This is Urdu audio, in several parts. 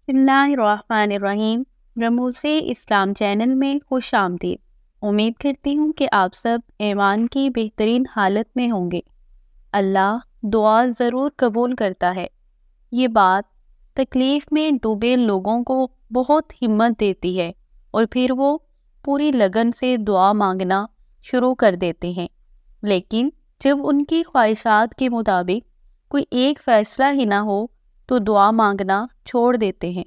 بسم اللہ الرحمن الرحیم۔ رموز اسلام چینل میں خوش آمدید۔ امید کرتی ہوں کہ آپ سب ایمان کی بہترین حالت میں ہوں گے۔ اللہ دعا ضرور قبول کرتا ہے۔ یہ بات تکلیف میں ڈوبے لوگوں کو بہت ہمت دیتی ہے اور پھر وہ پوری لگن سے دعا مانگنا شروع کر دیتے ہیں، لیکن جب ان کی خواہشات کے مطابق کوئی ایک فیصلہ ہی نہ ہو تو دعا مانگنا چھوڑ دیتے ہیں۔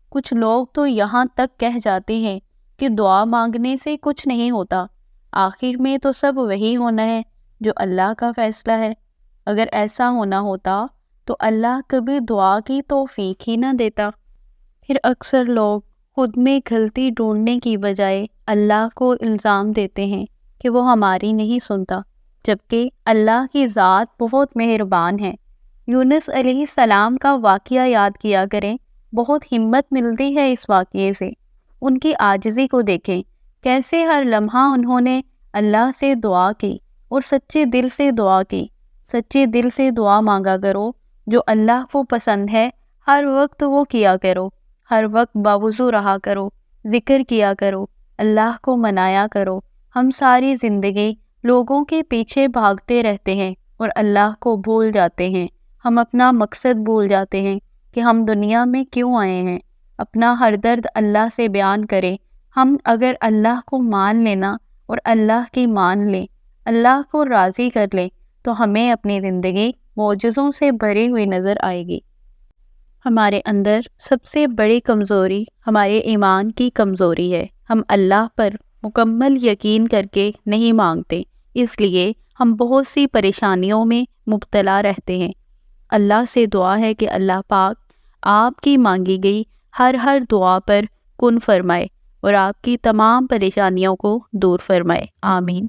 کچھ لوگ تو یہاں تک کہہ جاتے ہیں کہ دعا مانگنے سے کچھ نہیں ہوتا، آخر میں تو سب وہی ہونا ہے جو اللہ کا فیصلہ ہے۔ اگر ایسا ہونا ہوتا تو اللہ کبھی دعا کی توفیق ہی نہ دیتا۔ پھر اکثر لوگ خود میں غلطی ڈھونڈنے کی بجائے اللہ کو الزام دیتے ہیں کہ وہ ہماری نہیں سنتا، جبکہ اللہ کی ذات بہت مہربان ہے۔ یونس علیہ السلام کا واقعہ یاد کیا کریں، بہت ہمت ملتی ہے اس واقعے سے۔ ان کی عاجزی کو دیکھیں، کیسے ہر لمحہ انہوں نے اللہ سے دعا کی اور سچے دل سے دعا کی۔ سچے دل سے دعا مانگا کرو، جو اللہ کو پسند ہے ہر وقت وہ کیا کرو، ہر وقت باوضو رہا کرو، ذکر کیا کرو، اللہ کو منایا کرو۔ ہم ساری زندگی لوگوں کے پیچھے بھاگتے رہتے ہیں اور اللہ کو بھول جاتے ہیں۔ ہم اپنا مقصد بھول جاتے ہیں کہ ہم دنیا میں کیوں آئے ہیں۔ اپنا ہر درد اللہ سے بیان کریں۔ ہم اگر اللہ کو مان لینا اور اللہ کی مان لیں، اللہ کو راضی کر لیں، تو ہمیں اپنی زندگی معجزوں سے بھری ہوئی نظر آئے گی۔ ہمارے اندر سب سے بڑی کمزوری ہمارے ایمان کی کمزوری ہے۔ ہم اللہ پر مکمل یقین کر کے نہیں مانگتے، اس لیے ہم بہت سی پریشانیوں میں مبتلا رہتے ہیں۔ اللہ سے دعا ہے کہ اللہ پاک آپ کی مانگی گئی ہر دعا پر کن فرمائے اور آپ کی تمام پریشانیوں کو دور فرمائے۔ آمین۔